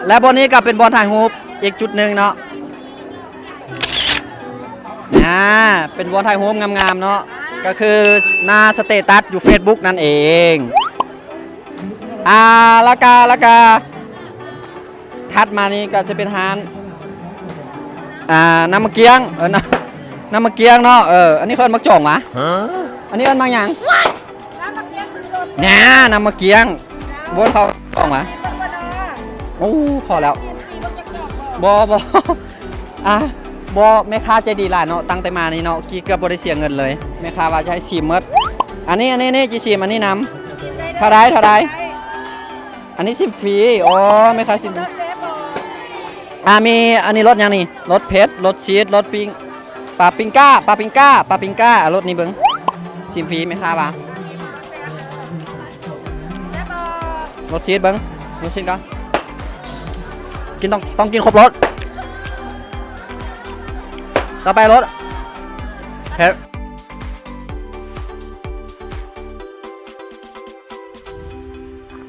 และบนนี้ก็เป็นบอลถ่ายรูปอีกจุดหนึ่งเนาะเป็นบอลถ่ายรูปงามๆเนาะก็คือหน้าสเตตัสอยู่ Facebook นั่นเองแล้วก็ถัดมานี่ก็จะเป็นฮานน้ำมะเกียงน้ำมะเกียงเนาะอันนี้เขาเป็นมักจ่องวะอันนี้เป็นมังยังเนี่ยน้ำมะเกียงบนเขาจ่องวะโอ้พอแล้วบแม่ค้าใจดีหลายเนาะตั้งแต่มานี่เนาะกี่เกือบบริเสียเงินเลยแม่ค้าว่าจะให้ชิมมดอันนี้จีชิมอันนี้น้ำเท่าไรอันนี้ชิมฟรีอ๋อแม่ค้าชิมมีอันนี้รสยังนี่รสเผ็ดรสชีสรสปิ้งปลาปิงก้ารสนี้เบิ้งชิมฟรีแม่ค้าว่ารสชีสเบิ้งรสชีสก็กินต้องกินครบรสต่อไปรสเผ็ด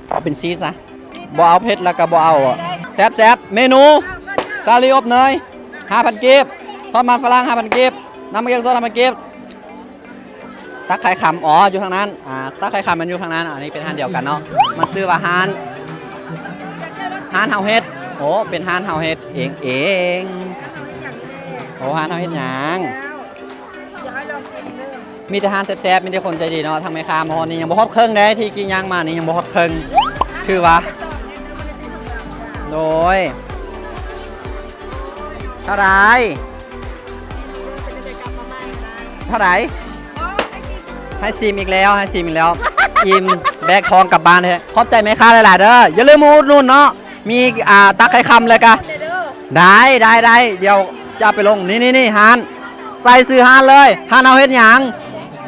เอาเป็นชีสนะบ่เอาเผ็ดแล้วก็บ่เอาแซ่บเมนูซาลีอบเนย 5,000 กีบทอดมันฝรั่ง 5,000 กีบน้ำมะเขือส้ม 5,000 กีบตักไข่ขำอยู่ทางนั้นตักไข่ขำมันอยู่ทางนั้นอันนี้เป็นฮานเดียวกันเนาะมันซื้อว่าฮานเฮาเฮ็ดโอ้เป็นฮานเฮาเฮ็ดเองโอ้ฮานเฮาเฮ็ดหยังมีแต่ฮานแซ่บๆมีแต่คนใจดีเนาะทางแม่ค้าหมอนี่ยังบ่ฮอดเครื่องได้ที่กินย่างมานี่ยังบ่ฮอดเครื่องคือว่าโดยเท่าไรให้ซีมอีกแล้วอิ่มแบกทองกลับบ้านเลยขอบใจแม่ค้าหลายๆเด้ออย่าลืมมาอุดหนุนเนาะมีตักไข่คำเลยกะได้เดี๋ยวจะไปลงนี่ฮานใส่ซื้อฮานเลยฮานเอาเฮ็ดหยัง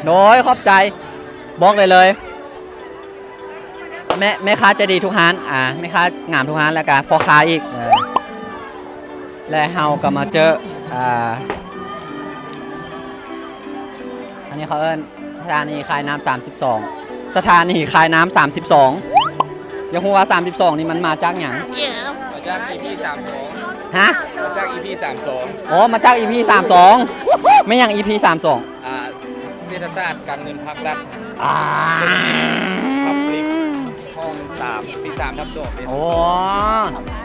โดยขอบใจบอกเลยแม่ค้าใจดีทุกฮานแม่ค้างามทุกฮานแล้วกันพ่อค้าอีกและเฮาก็มาเจออันนี้เขาเอิ้นสถานีคายน้ำ32สถานีคายน้ำ32ยังหัว32นี่มันมาจากหยังมาจาก EP 32ฮะมาจาก EP 32อ๋อมาจาก EP 32ไม่ยัง EP 32เศรษฐศาสตร์การเงินภาครัฐพับลิกห้อง3ปี3/2โอ้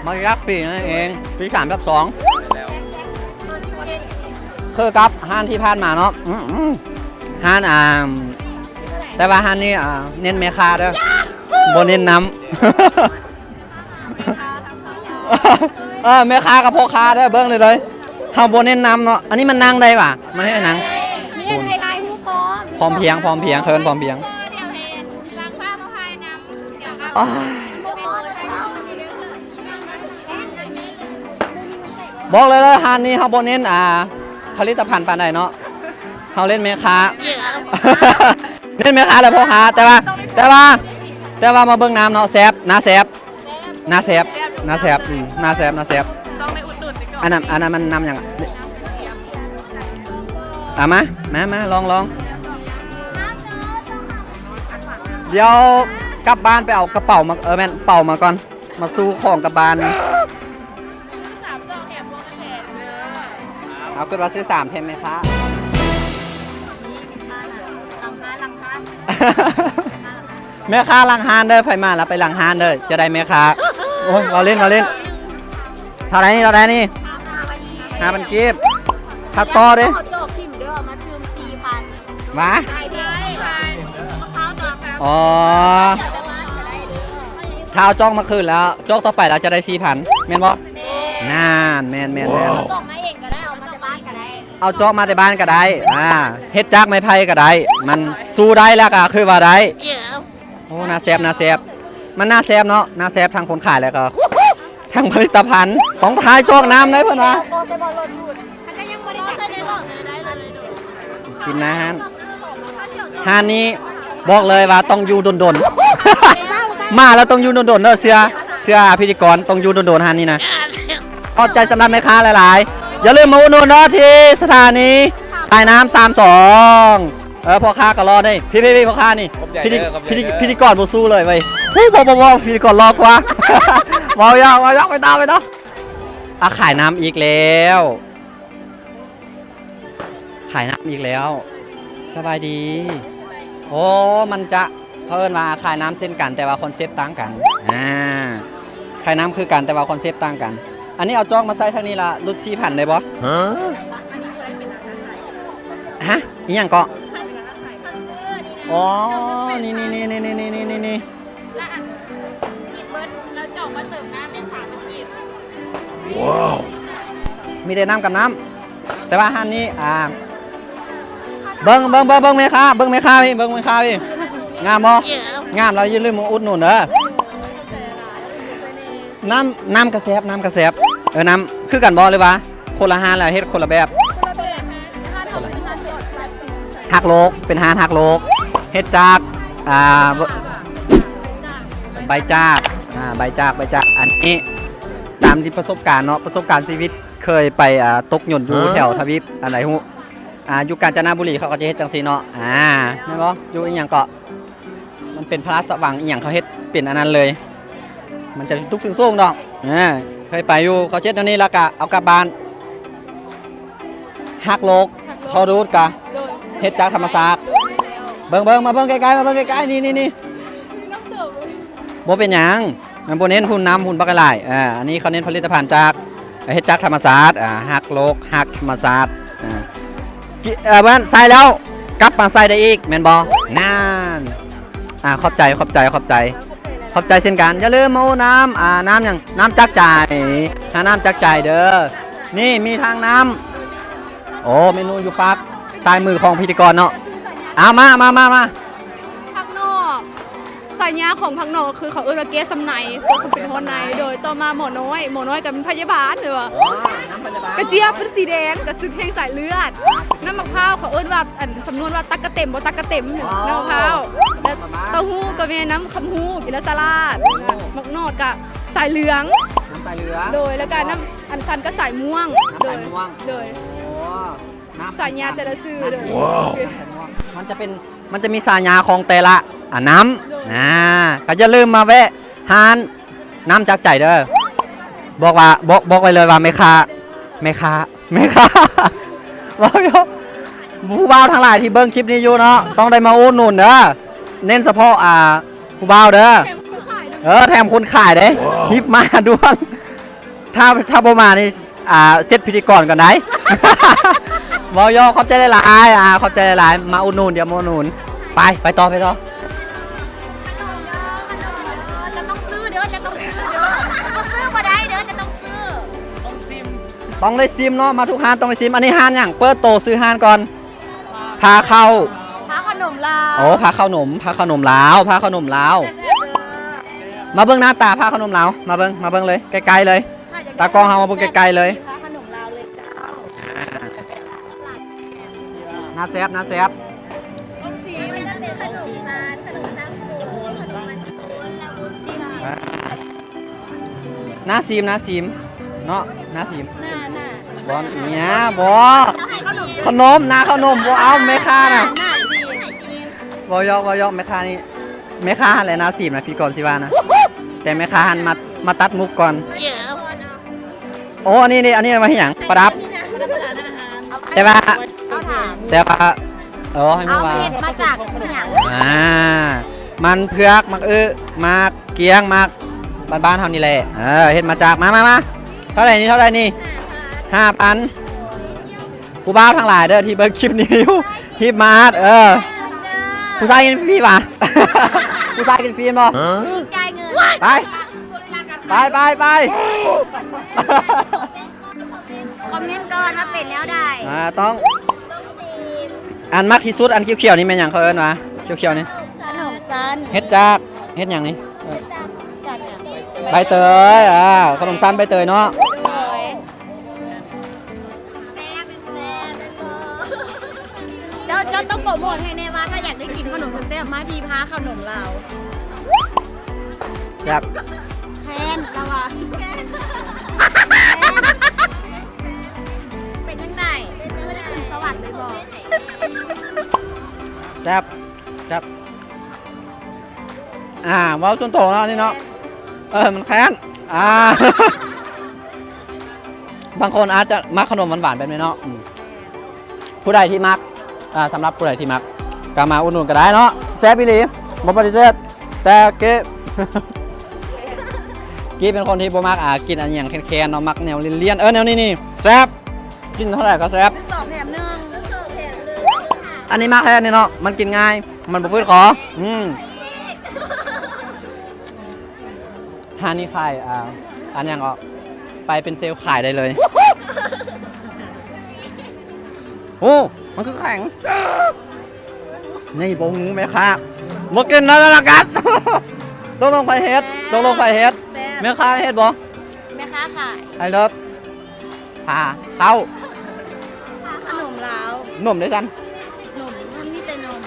มาจากปีนั่นเองปี3/2แล้วคือกับห้านที่ผ่านมาเนาะห้านแต่ว่าห้านนี้เน้นเมคาเด้อบนเน้นน้ำเมคากับพ่อคาเด้อเบิ้งเลยเฮาบนเน้นน้ำเนาะอันนี้มันนั่งได้ป่ะมันให้นั่งพร้อมเพียงเคินพร้อมเพียงบอกเลยห้านนี้เฮาบนเน้นผลิตภัณฑ์ปานใดเนาะเขาเล่นเมคาเล่นเมคาเลยพ่อค้าแต่ว่ามาเบิ้งน้ำเนาะแซบน้าแซบอันนั้นมันน้ำอย่างมาลองเดี๋ยวกลับบ้านไปเอากระเป๋ามาแม่นเป่ามาก่อนมาสู้ของกลับบ้านเอาขึ้นมาซื้อ3เทมไหมคะแม่ค้าลังฮานเด้อไผมาแล้วไปลังฮานเด้อจะได้แม่ค้าโอ้ยเราเล่นเท่าไหร่นี่5,000 กีบถ้าต่อเด้มาอ๋อถ้าเอาจ้องมาคืนแล้วจ้องต่อไปเราจะได้4,000แม่นบ่น่าแม่นเอาจ้องมาแต่บ้านก็ได้เฮ็ดจากไม้ไผ่ก็ได้มันสู้ได้แล้วก็คือว่าได้โอ้น่าแซ่บมันน่าแซ่บเนาะน่าแซ่บทางคนขายแล้วก็ทางผลิตภัณฑ์ของท้ายจอกน้ำได้เพื่อนวะกินนะฮานนี้บอกเลยว่าต้องอยู่ดนมาแล้วต้องอยู่ดนเนอะเสื้อพิธีกรต้องอยู่ดนฮานนี้นะขอบใจสำหรับแม่ค้าหลายๆอย่าลืมมาอุดหนุนเนาะที่สถานีคายน้ำ32พ่อค้าก็รอได้พี่พ่อค้านี่พิธีกรบูสู้เลยเว้ยว้าวพิธีกรรอกว่า วาวยอกไปต่ออ่ะขายน้ำอีกแล้วขายน้ำอีกแล้วสบายดีโอ้มันจะเพิ่นมาขายน้ำเส้นกันแต่ว่าคอนเซปต์ต่างกันขายน้ำคือกันแต่ว่าคอนเซปต์ต่างกันอันนี้เอาจองมาใส่ทางนี้ละรุด4,000ได้บ่ฮะอีหยังก็อ๋อนี่และอันกินเบิร์ดเราจองมาเสิร์ฟน้ำเป็น3กิบ ว้าวมีแต่น้ำกับน้ำแต่ว่าห้านนี้เบิ้งเมค่าพี่เบิ้งเมค่าพี่งามบ่งามเราอย่าลืมมาอุดหนุนเด้อน้ำกระแซบน้ำคือกันบ่หรือวะคนละห้านแล้วเฮ็ดคนละแบบหักโลกเป็นห้านหักโลกเฮ็ดจากใบจากอันนี้ตามที่ประสบการณ์เนาะประสบการณ์ชีวิตเคยไปตกหย่นอยู่แถวทวีปอะไรฮู้อยู่กาญจนบุรีเขาก็จะเฮ็ดจังซี่เนาะนั่นบ่อยู่อีหยังเกาะมันเป็นพระราชวังอีหยังเขาเฮ็ดเป็นอันนั้นเลย มันจะทุกสิ่งสูงดอกเคยไปอยู่เขาเช็ดอันนี้แล้วก็เอากลับบ้านหักโลกพอรู้กะเฮ็ดจากธรรมศาสตร์เบิ่งมาเบิ่งใกล้ๆนี่บ่เป็นหยังมันบ่เน้นหุ่นน้ำหุ่นบักหลายอันนี้เขาเน้นผลิตภัณฑ์จากเฮ็ดจากธรรมศาสตร์หักโลกหักธรรมศาสตร์บ้านใส่แล้วกลับมาใส่ได้อีกแม่นบ่นั่นขอบใจเช่นกันอย่าลืมเอาน้ำน้ำอย่างน้ำจักจ่ายน้ำจักจ่ายเด้อนี่มีทางน้ำโอ้เมนูอยู่ฟักซ้ายมือของพิธีกรเนาะมา พักนอกสายยาของพักนอกคือเขาเอื้อเกสสำไนเป็นคนในโดยต่อมาหมอน้อยกับเป็นพยาบาลเหรอกระเจี๊ยบเป็นสีแดงกระซึกเพลงสายเลือดน้ำมะพร้าวเขาเอื้อว่าสำนวนว่าตักกระเต็มบ่ตักกระเต็มน้ำมะพร้าวแล้วเต้าหู้กับแม่น้ำคำหู้กินแล้วสลัดมักนอดกับสายเหลืองโดยแล้วก็น้ำอันคันก็สายม่วงโดยสายยาแต่ละซื้อเลยมันจะมีสายยาของแต่ละน้ำก็อย่าลืมมาแวะหานน้ำจากใจเด้อบอกไว้เลยว่าไม่ค้าบอกอยู่ผู้บ่าวทั้งหลายที่เบิ่งคลิปนี้อยู่เนาะต้องได้มาอุดหนุนเด้อเน้นเฉพาะผู้บ่าวเด้อแถมคนขายเด้ฮิปมาด้วงถ้าบ่มานี่เซตพิธีกรก่อนได้บอยขอบใจหลายขอบใจหลายมาอุดหนุนเดี๋ยวมาอุดหนุนไปต่อจะต้องซื้อบ่ได้เด้อจะต้องซื้อต้องได้ซิมเนาะมาทุกฮานต้องได้ซิมอันนี้ฮานอย่างเปิดโตซื้อฮานก่อนพาเข้าพาขนมลาวโอ้พาขนมลาวมาเบิ่งหน้าตาพาขนมลาวมาเบิ่งเลยไกลๆเลยตากล้องเฮามาเบิ่งไกลๆเลยพาขนมลาวเลยน่าแซบสีมันจะเป็นขนมร้านขนมน้ำปูขนมมันปูแล้ววุ้นชิมน่าซีมเนาะน่าซีมบอลเนี่ยบอขนมบอเอาแม่ค้านะบอยอกแม่ค้านี่แม่ค้าอะไรน่าซีมนะพี่ก่อนสิว่านะแต่แม่ค้าหันมาตัดมุกก่อนโอ้อันนี้มาให้หยังประดับแต่ว่าให้มึงว่ามาจากหยังมันเผือกมักมักเกียงมักบ้านเฮานี่แหละเฮ็ดมาจากมาเท่าไหร่นี่5,000ผู้บ่าวทั้งหลายเด้อที่เบิ่งคลิปนี้อยู่ฮิปมาร์ทผู้ชายกินฟรีป่ะผู้ชายกินฟรีบ่จ่ายเงินไปคอมเมนต์ก่อนว่าเป็นแล้วได้ต้องอันมากที่สุดอันเขียวๆนี่แม่นหยังเขาเอิ้นวะเขียวๆนี่ขนมซันเฮ็ดจากเฮ็ดหยังนี่ใบเตยขนมซันใบเตยเนาะเจ้าต้องโปรโมทให้แน่ว่าถ้าอยากได้กินขนมแซ่บมาที่พาขนมลาวแซ่บแทนละวะเป็นยังไงเป็นสวัสดิ์เลยบอกแซ่บว้าวส่วนโตเนาะนี่เนาะมันแค้น บางคนอาจจะมักขนมหวานๆแบบนี้เนาะผู้ใดที่มักสำหรับผู้ใดที่มักก็มาอุดหนุนก็ได้เนาะแซ่บอีหลีบ่ปฏิเสธแต่เก๊กี้เป็นคนที่บ่มักกินอันอย่างแคนๆเนาะมักแนวเลี่ยนๆแนวนี้นี่แซ่บกินเท่าไหร่ก็แซ่บ2 แถม 1อันนี้มักแท้นี่เนาะมันกินง่ายมันบ่ฟื้นขอฮานี่ขายอันอย่างก็ไปเป็นเซลล์ขายได้เลยโอ้มันคือแข็งนี่โบงูไหมครับมากินแล้วนะครับต้องลงไปเฮ็ดแม่ค้าเฮ็ดบ่แม่ค้าขายไอ้เลิฟพาเข้าขนมลาว นมด้วยกันนมมันมีแต่นม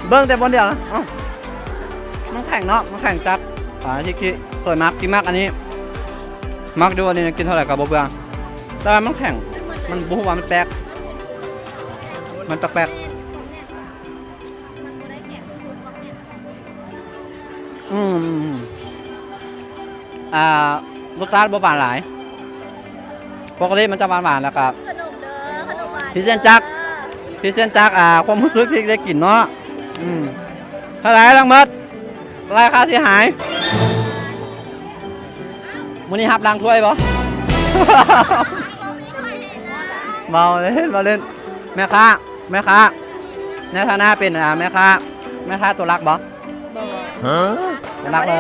เบิ้งแต่บนเดียวนะมันแข็งเนาะมันแข็งจัดที่สวยมากกินมากอันนี้มักดูอันนี้กินเท่าไหร่กับบ่เบื่อแต่มันแข็งมันบุ้ว่ามันแปลกรสชาติบ่หวานหลายปกติมันจะหวานแล้วก็พี่เส้นจักความรู้สึกที่ได้กลิ่นเนาะเท่าไหร่ลังมัดราคาเสียหายมื้อนี้หับล้างถ้วยบ่ เมาเล่นแม่ค้าในฐานะเป็นแม่ค้าตัวรักบ่รักเลย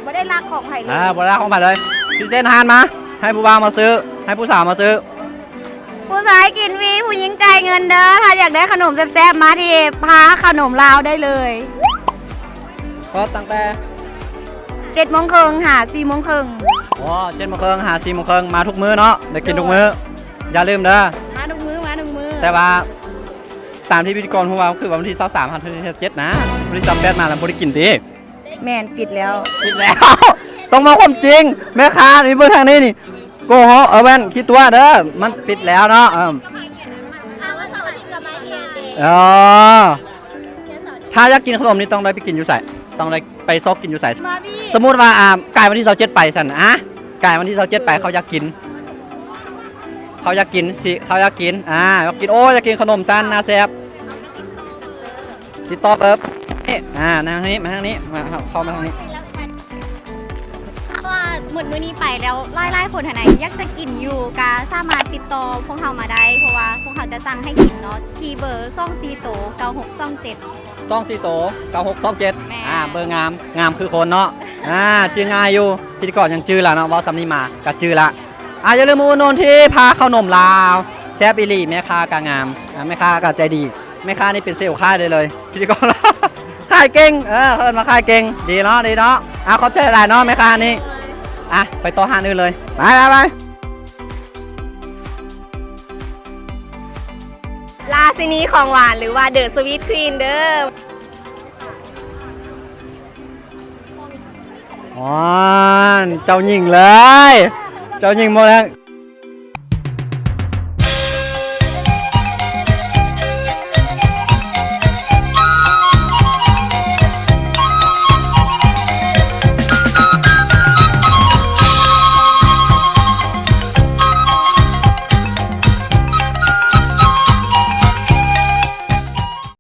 บ่ได้รักของไผ่เลยบ่ได้รักของไผ่เลยพี่เส้นทานมาให้ผู้บ่าวมาซื้อให้ผู้สาวมาซื้อผู้ชายกินฟรีผู้หญิงจ่ายเงินเด้อถ้าอยากได้ขนมแซ่บๆมาที่พาขนมลาวได้เลยก็ตั้งแต่7:30 หา 4:30อ๋อ7:30 หา 4:30มาทุกมื้อเนาะได้กินทุกมื้ออย่าลืมเด้อมาทุกมื้อแต่ว่าตามที่พิธีกรพูดว่าคือวันที่23ถึง27นะวันที่28มาแล้วบ่ได้กินติแม่นปิดแล้วต้องมาความจริงแม่ค้านี่เบิ่งทางนี้นี่โกหกแว่นคิดตัวเด้อมันปิดแล้วเนาะถ้าอยากกินขนมนี่ต้องได้ไปกินอยู่ไสต้องได้ไปซอกกินอยู่ไสสมมุติว่ากายวันที่27ไปสั่นกายวันที่27ไปเขาอยากกินสิเขาอยากกินอยากกินโอ้อยากกินขนมสั้นน่าแซ่บติดต่อเปิ๊บนี่ทางนี้มาทางนี้มาเข้ามาทางนี้ว่าหมดมื้อนี้ไปแล้วไล่คนไหนอยากจะกินอยู่ก็สามารถติดต่อพวกเรามาได้เพราะว่าพวกเราจะสั่งให้กินเนาะที่เบอร์24โต9627 24โต9627เบอร์งามคือคนเนาะจื้อง่ายอยู่พิธีกรยังจื้อละเนาะว่าสำนีมาก็จื้อละอย่าลืมมาอุดหนุนที่พาขนมลาวแซ่บอีหลีแม่ค้ากางามแม่ค้าก็ใจดีแม่ค้านี่เป็นเซลล์ค่ายเลยพิธีกรค่ายเก่งเพิ่นมาค่ายเก่งดีเนาะขอบใจหลายเนาะแม่ค้านี่ไปต่อหาอื่นเลยไปราชินีของหวานหรือว่าเดอะสวีทควีนเด้อเจ้าหญิงเลยเจ้าหญิงหมดแล้ว